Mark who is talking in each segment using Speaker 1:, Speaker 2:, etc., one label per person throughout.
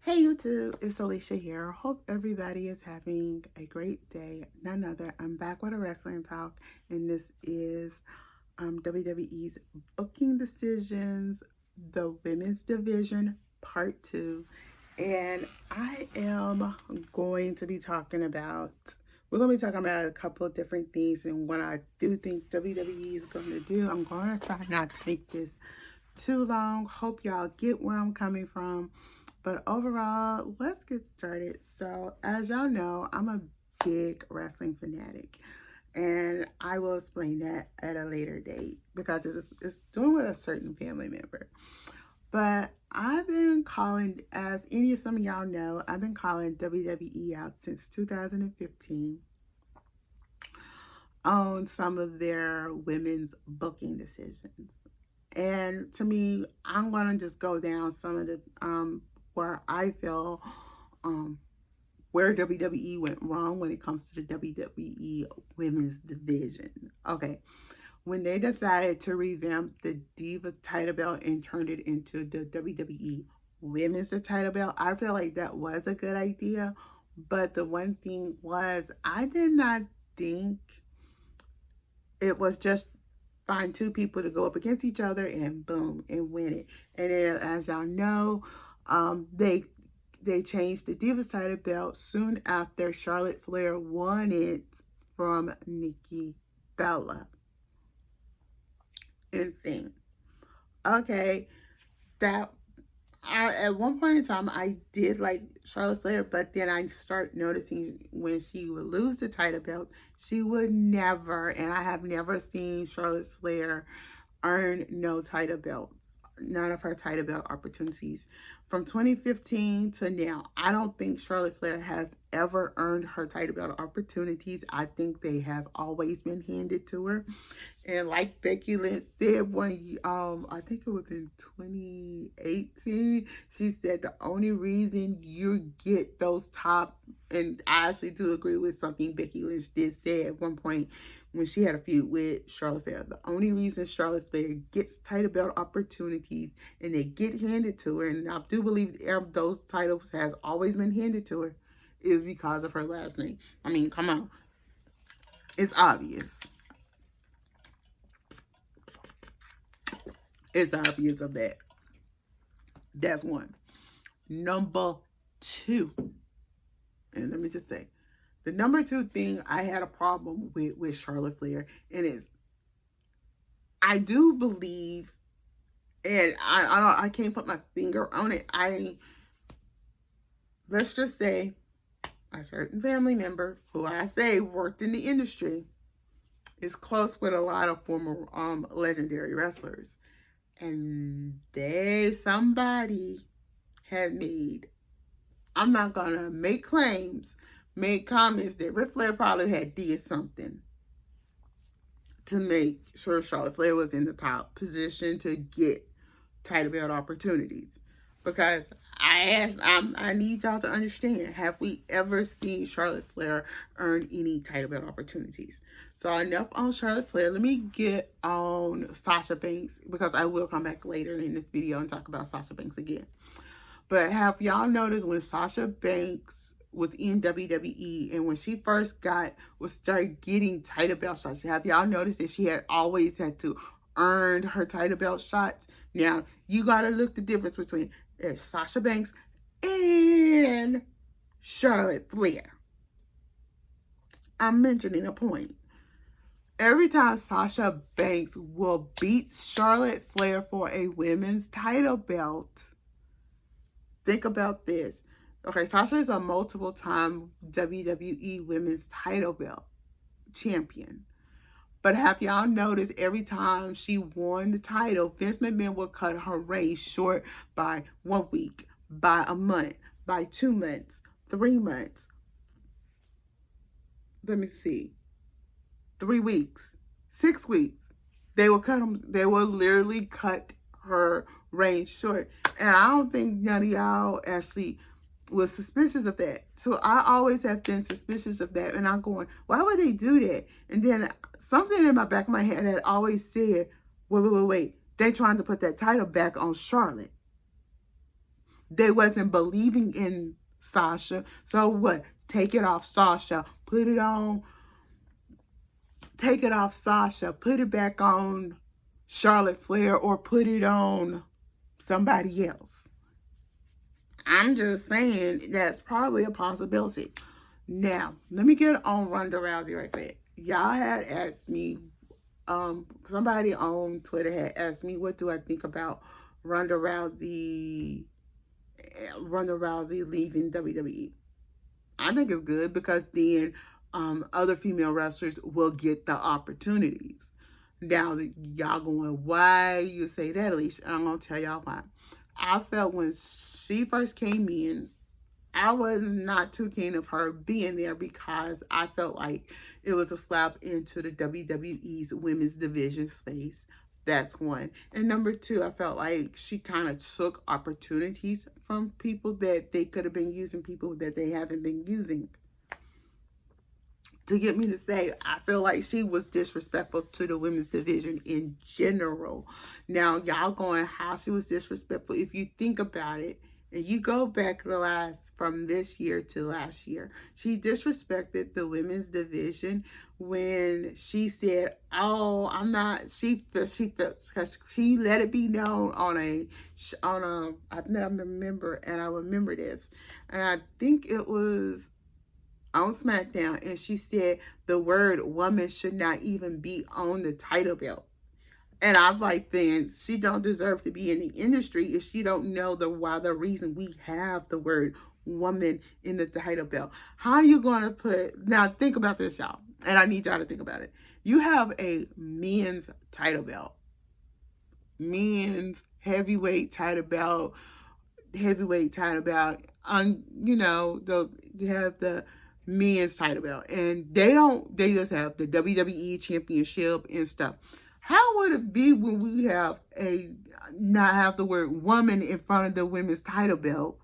Speaker 1: Hey YouTube, it's Alicia here. Hope everybody is having a great day. None other. I'm back with a wrestling talk, and this is WWE's Booking Decisions, the Women's Division Part 2. And I am going to be talking about, we're going to be talking about a couple of different things and what I do think WWE is going to do. I'm going to try not to make this too long. Hope y'all get where I'm coming from. But overall, let's get started. So as y'all know, I'm a big wrestling fanatic. And I will explain that at a later date because it's doing with a certain family member. But I've been calling, as some of y'all know, I've been calling WWE out since 2015 on some of their women's booking decisions. And to me, I'm going to just go down some of the where I feel where WWE went wrong when it comes to the WWE Women's Division. Okay, when they decided to revamp the Divas title belt and turned it into the WWE Women's title belt, I feel like that was a good idea. But the one thing was, I did not think it was just find two people to go up against each other and boom, and win it. And then, as y'all know, they changed the Divas title belt soon after Charlotte Flair won it from Nikki Bella. Insane. Okay, at one point in time I did like Charlotte Flair, but then I start noticing when she would lose the title belt, she would never, and I have never seen Charlotte Flair earn no title belts, none of her title belt opportunities. From 2015 to now, I don't think Charlotte Flair has ever earned her title belt opportunities. I think they have always been handed to her. And like Becky Lynch said when I think it was in 2018, she said the only reason you get those top, and I actually do agree with something Becky Lynch did say at one point when she had a feud with Charlotte Flair. The only reason Charlotte Flair gets title belt opportunities and they get handed to her, and I do believe those titles has always been handed to her, is because of her last name. I mean, come on. It's obvious. It's obvious of that. That's one. Number two. And let me just say, the number two thing I had a problem with Charlotte Flair, and it's, I do believe, and I can't put my finger on it. Let's just say a certain family member who I say worked in the industry is close with a lot of former legendary wrestlers. And somebody had made, I'm not gonna make claims, made comments that Ric Flair probably had did something to make sure Charlotte Flair was in the top position to get title belt opportunities. Because I need y'all to understand, have we ever seen Charlotte Flair earn any title belt opportunities? So enough on Charlotte Flair. Let me get on Sasha Banks, because I will come back later in this video and talk about Sasha Banks again. But have y'all noticed when Sasha Banks was in WWE and when she first started getting title belt shots, have y'all noticed that she had always had to earn her title belt shots? Now, you got to look the difference between Sasha Banks and Charlotte Flair. I'm mentioning a point. Every time Sasha Banks will beat Charlotte Flair for a women's title belt, think about this. Okay, Sasha is a multiple-time WWE women's title belt champion. But have y'all noticed every time she won the title, Vince McMahon would cut her reign short by 1 week, by a month, by 2 months, 3 months. Let me see. 3 weeks, 6 weeks. They will literally cut her reign short. And I don't think none of y'all actually was suspicious of that. So I always have been suspicious of that. And I'm going, why would they do that? And then something in my back of my head had always said, wait. They're trying to put that title back on Charlotte. They wasn't believing in Sasha. So what? Take it off Sasha. Put it on. Take it off Sasha. Put it back on Charlotte Flair, or put it on somebody else. I'm just saying that's probably a possibility. Now, let me get on Ronda Rousey right quick. Y'all had asked me, somebody on Twitter had asked me, what do I think about Ronda Rousey leaving WWE? I think it's good, because then other female wrestlers will get the opportunities. Now, y'all going, why you say that, Alicia? I'm going to tell y'all why. I felt when she first came in, I was not too keen of her being there, because I felt like it was a slap into the WWE's women's division space. That's one. And number two, I felt like she kind of took opportunities from people that they could have been using, people that they haven't been using. To get me to say, I feel like she was disrespectful to the women's division in general. Now, y'all going, how she was disrespectful? If you think about it, and you go back from this year to last year, she disrespected the women's division when she said, "Oh, I'm not." She let it be known on a. I remember this, and I think it was on SmackDown, and she said the word woman should not even be on the title belt. And I'm like, then she don't deserve to be in the industry if she don't know the reason we have the word woman in the title belt. How are you going to put, now think about this, y'all, and I need y'all to think about it. You have a men's title belt, men's heavyweight title belt, you know, you have the men's title belt, and they just have the WWE championship and stuff. How would it be when we not have the word woman in front of the women's title belt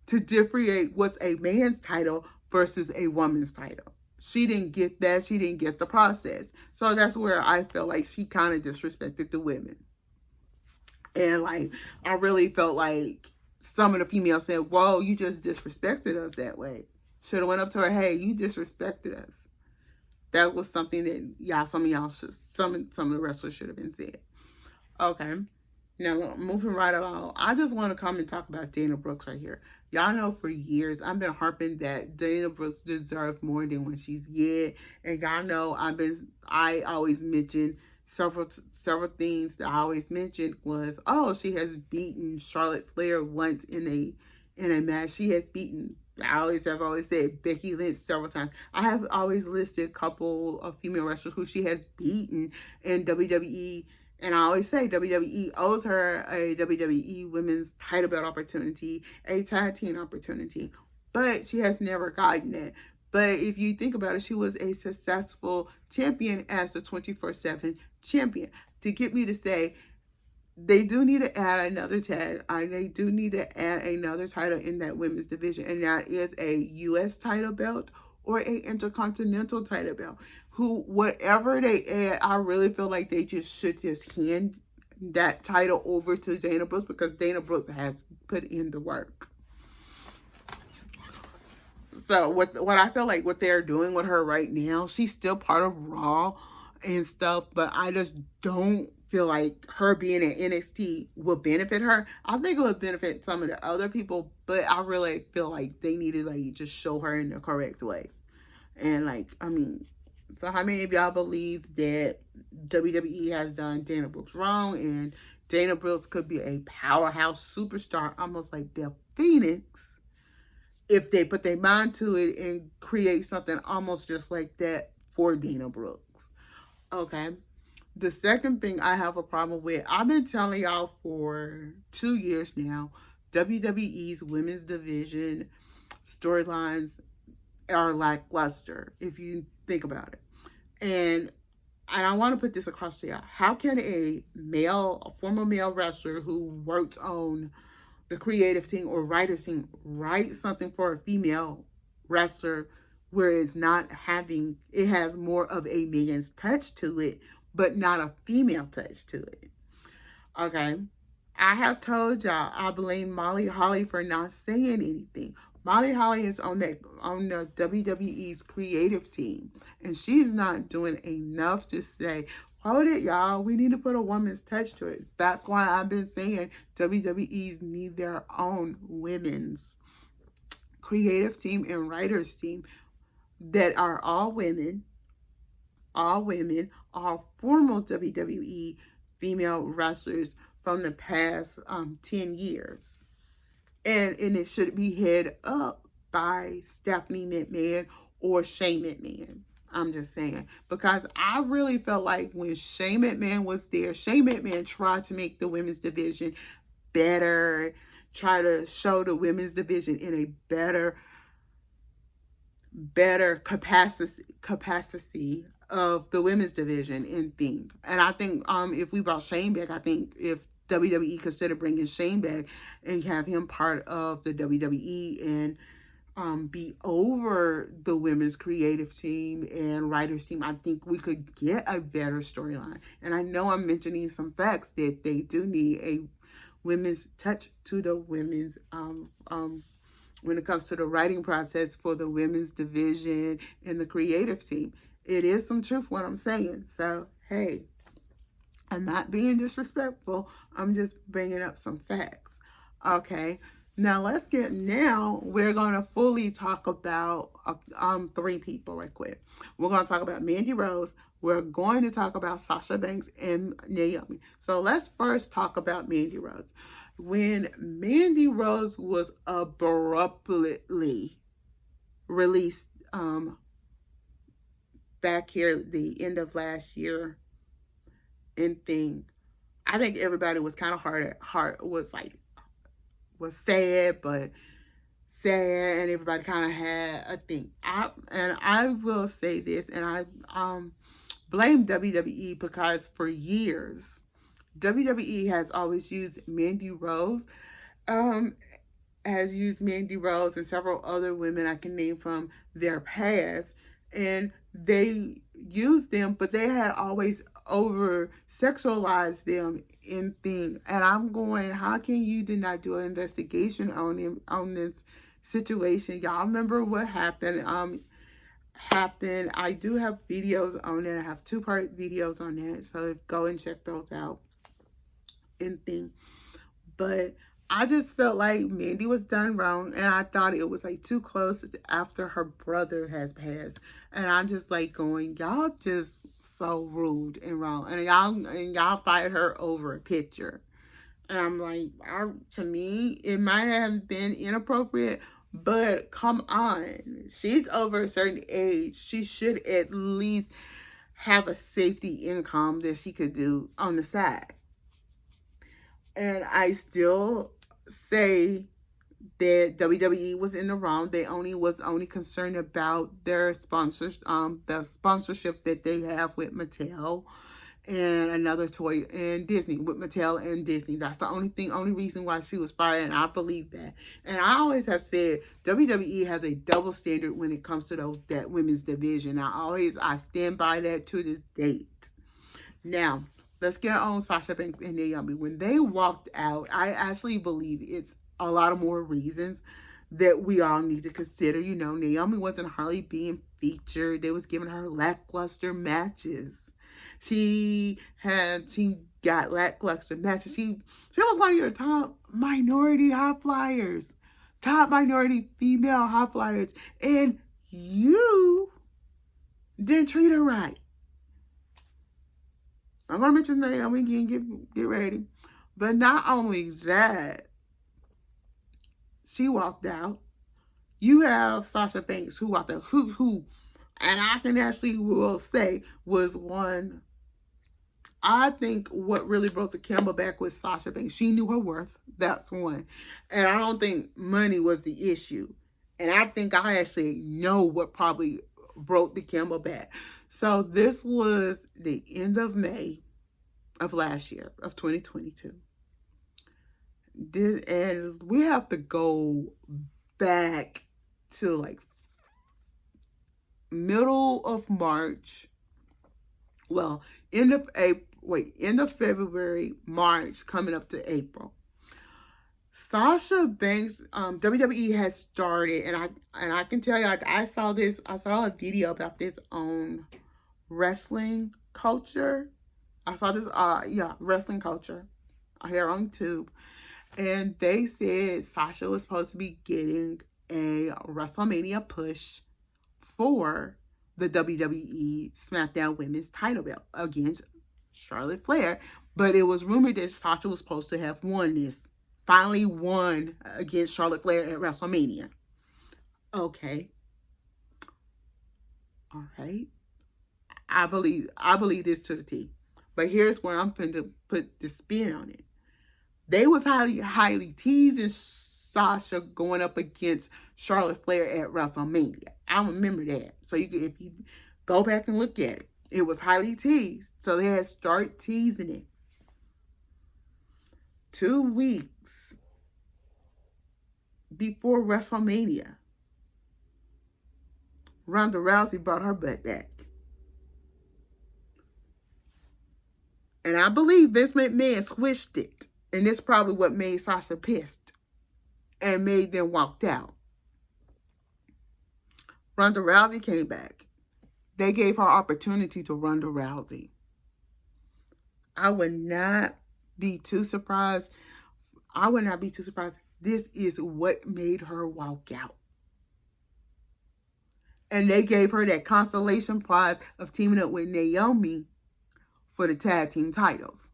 Speaker 1: to differentiate what's a man's title versus a woman's title? She didn't get that. She didn't get the process. So that's where I felt like she kind of disrespected the women. And like, I really felt like some of the females said, "Whoa, you just disrespected us that way." Should have went up to her, "Hey, you disrespected us." That was something that some of the wrestlers should have been said. Okay. Now, moving right along, I just want to come and talk about Dana Brooks right here. Y'all know for years, I've been harping that Dana Brooks deserves more than what she's get. And y'all know I always mention several things that I always mentioned was, oh, she has beaten Charlotte Flair once in a match. She has beaten, I have always said, Becky Lynch several times. I have always listed a couple of female wrestlers who she has beaten in WWE. And I always say WWE owes her a WWE women's title belt opportunity, a tag team opportunity. But she has never gotten it. But if you think about it, she was a successful champion as the 24/7 champion. To get me to say, they do need to add another tag. They do need to add another title in that women's division. And that is a U.S. title belt or a intercontinental title belt. Whatever they add, I really feel like they should hand that title over to Dana Brooks, because Dana Brooks has put in the work. So what I feel like what they're doing with her right now, she's still part of Raw and stuff, but I just don't feel like her being in NXT will benefit her. I think it would benefit some of the other people, but I really feel like they need to just show her in the correct way. And so how many of y'all believe that WWE has done Dana Brooks wrong, and Dana Brooks could be a powerhouse superstar, almost like Beth Phoenix, if they put their mind to it and create something almost just like that for Dana Brooks? Okay. The second thing I have a problem with, I've been telling y'all for 2 years now, WWE's women's division storylines are lackluster, if you think about it. And I want to put this across to y'all. How can a former male wrestler who worked on the creative team or writers team write something for a female wrestler where it has more of a man's touch to it, but not a female touch to it? Okay. I have told y'all I blame Molly Holly for not saying anything. Molly Holly is on the WWE's creative team, and she's not doing enough to say, hold it, y'all. We need to put a woman's touch to it. That's why I've been saying WWE's need their own women's creative team and writers team that are all women, all former WWE female wrestlers from the past 10 years. And it should be head up by Stephanie McMahon or Shane McMahon. I'm just saying. Because I really felt like when Shane McMahon was there, Shane McMahon tried to make the women's division better, try to show the women's division in a better capacity of the women's division and thing. And I think if we brought Shane back, I think if WWE consider bringing Shane back and have him part of the WWE and be over the women's creative team and writers team, I think we could get a better storyline. And I know I'm mentioning some facts that they do need a women's touch to the women's when it comes to the writing process for the women's division and the creative team. It is some truth what I'm saying. So, hey, I'm not being disrespectful. I'm just bringing up some facts. Okay. Now, we're going to fully talk about 3 people right quick. We're going to talk about Mandy Rose. We're going to talk about Sasha Banks and Naomi. So let's first talk about Mandy Rose. When Mandy Rose was abruptly released back here the end of last year and thing, I think everybody was kind of was sad, and everybody kind of had a thing. I will say this, and I blame WWE because for years WWE has always used Mandy Rose, and several other women I can name from their past, and they used them, but they had always over sexualized them in thing. And I'm going, how can you not do an investigation on this situation? Y'all remember what happened? I do have videos on it. I have 2-part videos on that, so go and check those out and thing. But I just felt like Mandy was done wrong, and I thought it was like too close after her brother has passed. And I'm just like going, y'all just so rude and wrong, and y'all fired her over a picture. And I'm like, to me, it might have been inappropriate, but come on, she's over a certain age. She should at least have a safety income that she could do on the side. And I still say that WWE was in the wrong. They was only concerned about their sponsors, the sponsorship that they have with Mattel and another toy and Disney, with Mattel and Disney. That's the only reason why she was fired, and I believe that. And I always have said WWE has a double standard when it comes to that women's division. I stand by that to this date. Now, let's get on Sasha Banks and Naomi. When they walked out, I actually believe it's a lot of more reasons that we all need to consider. You know, Naomi wasn't hardly being featured. They was giving her lackluster matches. She got lackluster matches. She was one of your top minority high flyers. Top minority female high flyers. And you didn't treat her right. I'm going to mention Naomi again, get ready. But not only that, she walked out. You have Sasha Banks who walked out, who, and I can actually will say was one. I think what really broke the camel back was Sasha Banks. She knew her worth. That's one. And I don't think money was the issue. And I think I actually know what probably broke the camel back. So this was the end of May of last year, of 2022. And we have to go back to like middle of March. Well, end of April. end of February, March, coming up to April. Sasha Banks, WWE has started, and I can tell you, I saw a video about this on wrestling culture. I saw this, wrestling culture here on YouTube, and they said Sasha was supposed to be getting a WrestleMania push for the WWE SmackDown Women's title belt against Charlotte Flair, but it was rumored that Sasha was supposed to have finally won against Charlotte Flair at WrestleMania. Okay. All right. I believe this to the T. But here's where I'm going to put the spin on it. They was highly teasing Sasha going up against Charlotte Flair at WrestleMania. I remember that. So if you go back and look at it, it was highly teased. So they had started teasing it. 2 weeks before WrestleMania, Ronda Rousey brought her butt back. And I believe Vince McMahon switched it. And this is probably what made Sasha pissed and made them walk out. Ronda Rousey came back. They gave her opportunity to Ronda Rousey. I would not be too surprised. This is what made her walk out. And they gave her that consolation prize of teaming up with Naomi for the tag team titles.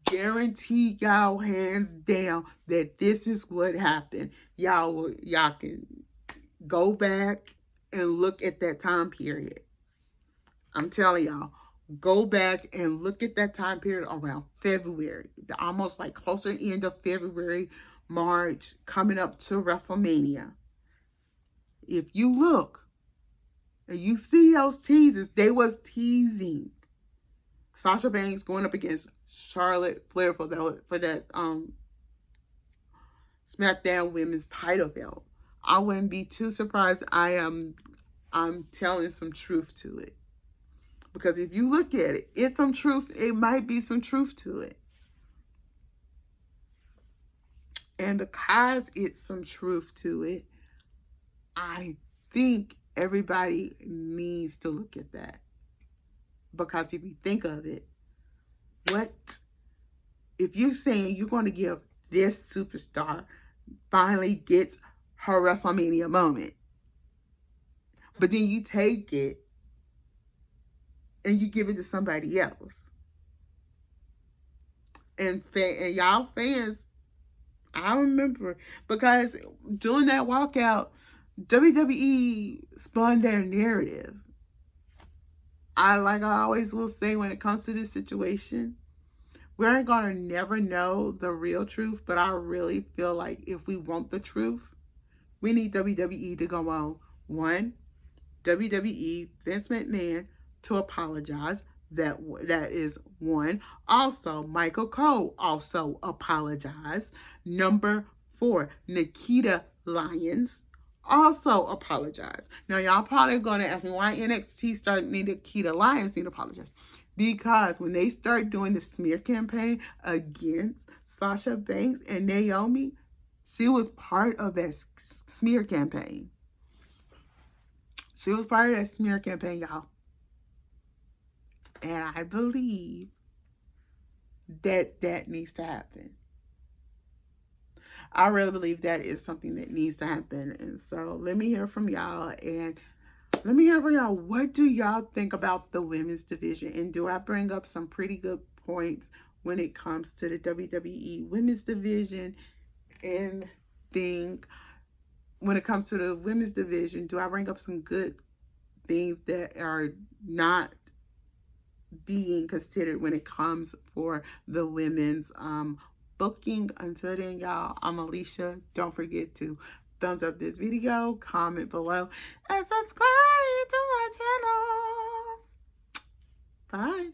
Speaker 1: Guarantee y'all hands down that this is what happened. Y'all can go back and look at that time period. I'm telling y'all, go back and look at that time period around February. Almost like closer end of February, March, coming up to WrestleMania. If you look and you see those teases, they was teasing Sasha Banks going up against Charlotte Flair for that SmackDown Women's title belt. I wouldn't be too surprised. I'm telling some truth to it. Because if you look at it, it's some truth. It might be some truth to it. And because it's some truth to it, I think everybody needs to look at that. Because if you think of it, if you're saying you're going to give this superstar finally gets her WrestleMania moment, but then you take it and you give it to somebody else. And y'all fans, I remember, because during that walkout, WWE spun their narrative. I always will say, when it comes to this situation, we're going to never know the real truth, but I really feel like if we want the truth, we need WWE to go on. One, WWE, Vince McMahon, to apologize. That is one. Also, Michael Cole also apologized. Number 4, Nikita Lyons also apologized. Now, y'all probably going to ask me why NXT started Nikita Lyons need to apologize. Because when they start doing the smear campaign against Sasha Banks and Naomi, she was part of that smear campaign. She was part of that smear campaign, y'all. And I believe that needs to happen. I really believe that is something that needs to happen. And so let me hear from y'all. And let me hear from y'all. What do y'all think about the women's division? And do I bring up some pretty good points when it comes to the WWE women's division? And think when it comes to the women's division, do I bring up some good things that are not being considered when it comes for the women's booking? Until then, y'all, I'm Alicia. Don't forget to thumbs up this video, comment below, and subscribe to my channel. Bye.